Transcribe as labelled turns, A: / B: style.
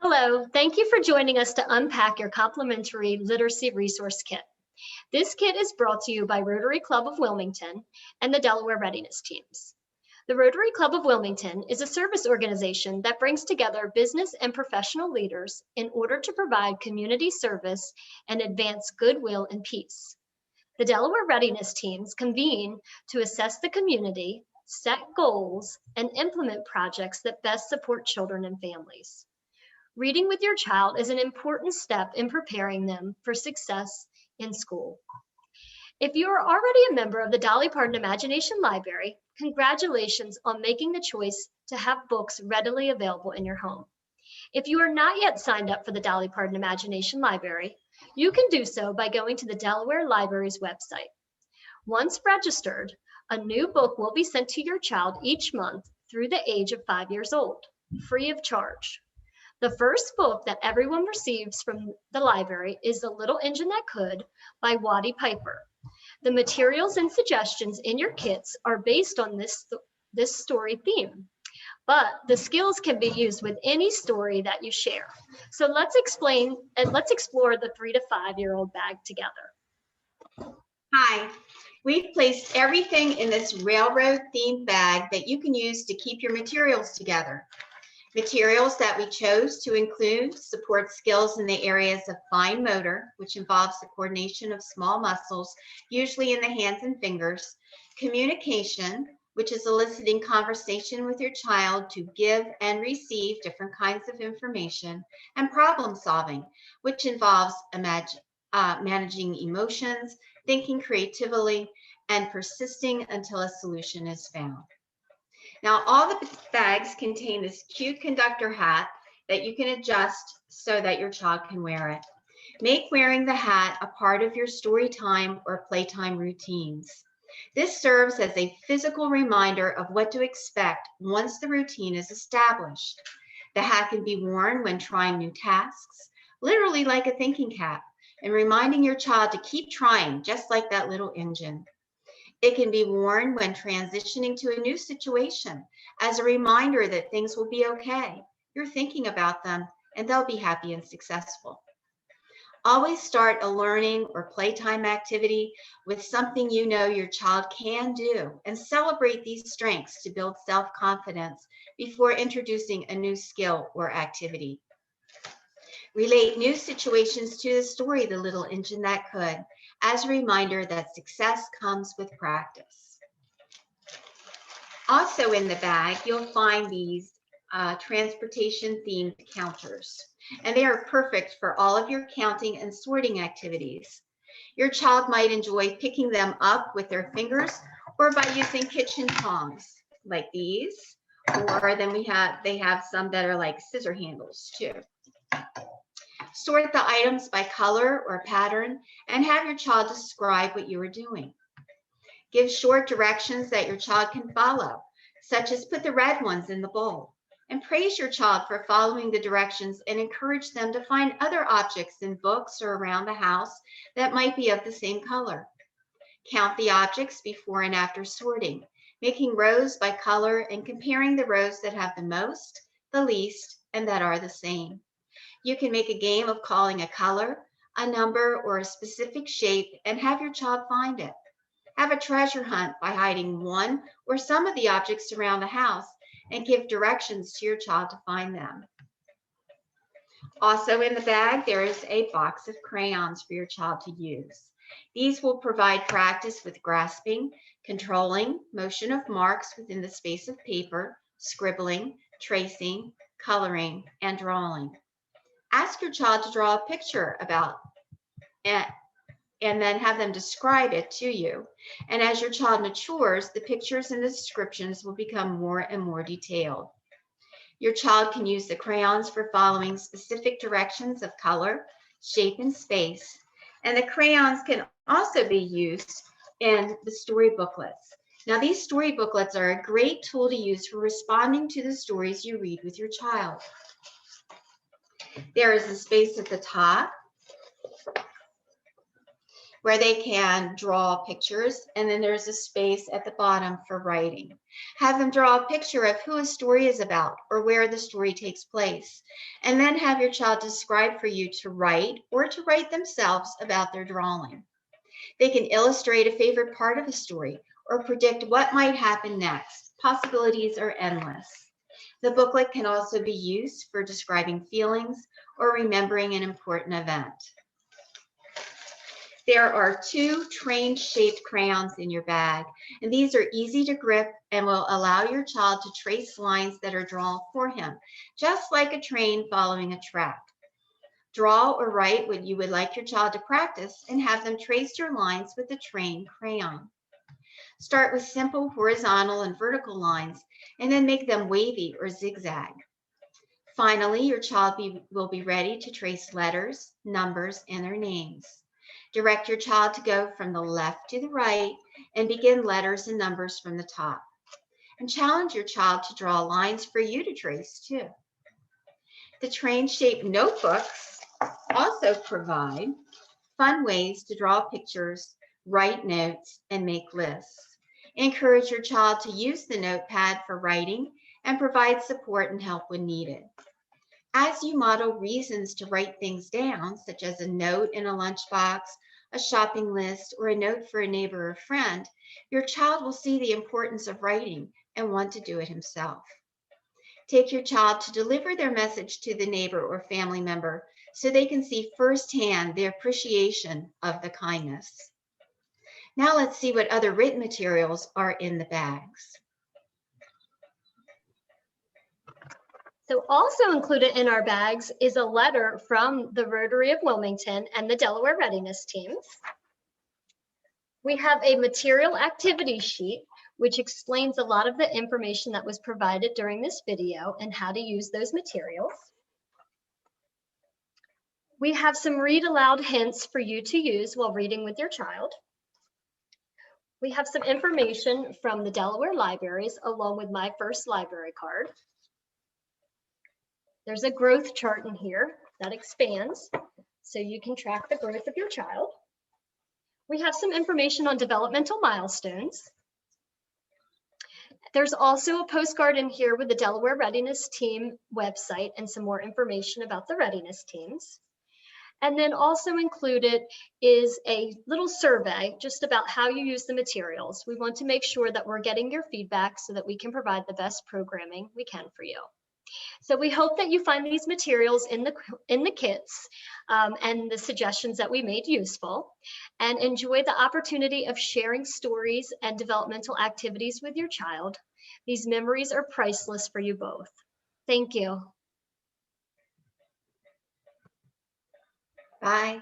A: Hello, thank you for joining us to unpack your complimentary literacy resource kit. This kit is brought to you by Rotary Club of Wilmington and the Delaware Readiness Teams. The Rotary Club of Wilmington is a service organization that brings together business and professional leaders in order to provide community service and advance goodwill and peace. The Delaware Readiness Teams convene to assess the community, set goals, and implement projects that best support children and families. Reading with your child is an important step in preparing them for success in school. If you are already a member of the Dolly Parton Imagination Library, congratulations on making the choice to have books readily available in your home. If you are not yet signed up for the Dolly Parton Imagination Library, you can do so by going to the Delaware Library's website. Once registered, a new book will be sent to your child each month through the age of 5 years old, free of charge. The first book that everyone receives from the library is The Little Engine That Could by Waddy Piper. The materials and suggestions in your kits are based on this story theme, but the skills can be used with any story that you share. So let's explore the 3 to 5 year old bag together.
B: Hi, we've placed everything in this railroad themed bag that you can use to keep your materials together. Materials that we chose to include support skills in the areas of fine motor, which involves the coordination of small muscles, usually in the hands and fingers, communication, which is eliciting conversation with your child to give and receive different kinds of information, and problem solving, which involves managing emotions, thinking creatively, and persisting until a solution is found. Now, all the bags contain this cute conductor hat that you can adjust so that your child can wear it. Make wearing the hat a part of your story time or playtime routines. This serves as a physical reminder of what to expect once the routine is established. The hat can be worn when trying new tasks, literally like a thinking cap, and reminding your child to keep trying, just like that little engine. It can be worn when transitioning to a new situation as a reminder that things will be okay. You're thinking about them and they'll be happy and successful. Always start a learning or playtime activity with something you know your child can do and celebrate these strengths to build self-confidence before introducing a new skill or activity. Relate new situations to the story, The Little Engine That Could, as a reminder that success comes with practice. Also in the bag, you'll find these transportation-themed counters, and they are perfect for all of your counting and sorting activities. Your child might enjoy picking them up with their fingers or by using kitchen tongs like these, or then they have some that are like scissor handles too. Sort the items by color or pattern and have your child describe what you are doing. Give short directions that your child can follow, such as put the red ones in the bowl, and praise your child for following the directions and encourage them to find other objects in books or around the house that might be of the same color. Count the objects before and after sorting, making rows by color and comparing the rows that have the most, the least, and that are the same. You can make a game of calling a color, a number, or a specific shape and have your child find it. Have a treasure hunt by hiding one or some of the objects around the house and give directions to your child to find them. Also in the bag, there is a box of crayons for your child to use. These will provide practice with grasping, controlling, motion of marks within the space of paper, scribbling, tracing, coloring, and drawing. Ask your child to draw a picture about it and then have them describe it to you. And as your child matures, the pictures and the descriptions will become more and more detailed. Your child can use the crayons for following specific directions of color, shape, and space. And the crayons can also be used in the story booklets. Now, these story booklets are a great tool to use for responding to the stories you read with your child. There is a space at the top, where they can draw pictures, and then there's a space at the bottom for writing. Have them draw a picture of who a story is about or where the story takes place, and then have your child describe for you to write or to write themselves about their drawing. They can illustrate a favorite part of a story or predict what might happen next. Possibilities are endless. The booklet can also be used for describing feelings or remembering an important event. There are 2 train-shaped crayons in your bag, and these are easy to grip and will allow your child to trace lines that are drawn for him, just like a train following a track. Draw or write what you would like your child to practice and have them trace your lines with the train crayon. Start with simple horizontal and vertical lines and then make them wavy or zigzag. Finally, your child will be ready to trace letters, numbers, and their names. Direct your child to go from the left to the right and begin letters and numbers from the top. And challenge your child to draw lines for you to trace too. The train-shaped notebooks also provide fun ways to draw pictures, write notes, and make lists. Encourage your child to use the notepad for writing and provide support and help when needed. As you model reasons to write things down, such as a note in a lunchbox, a shopping list, or a note for a neighbor or friend, your child will see the importance of writing and want to do it himself. Take your child to deliver their message to the neighbor or family member so they can see firsthand the appreciation of the kindness. Now let's see what other written materials are in the bags.
A: So also included in our bags is a letter from the Rotary of Wilmington and the Delaware Readiness Teams. We have a material activity sheet, which explains a lot of the information that was provided during this video and how to use those materials. We have some read aloud hints for you to use while reading with your child. We have some information from the Delaware libraries along with my first library card. There's a growth chart in here that expands so you can track the growth of your child. We have some information on developmental milestones. There's also a postcard in here with the Delaware Readiness Team website and some more information about the readiness teams. And then also included is a little survey just about how you use the materials. We want to make sure that we're getting your feedback so that we can provide the best programming we can for you. So we hope that you find these materials in the kits and the suggestions that we made useful, and enjoy the opportunity of sharing stories and developmental activities with your child. These memories are priceless for you both. Thank you.
B: Bye.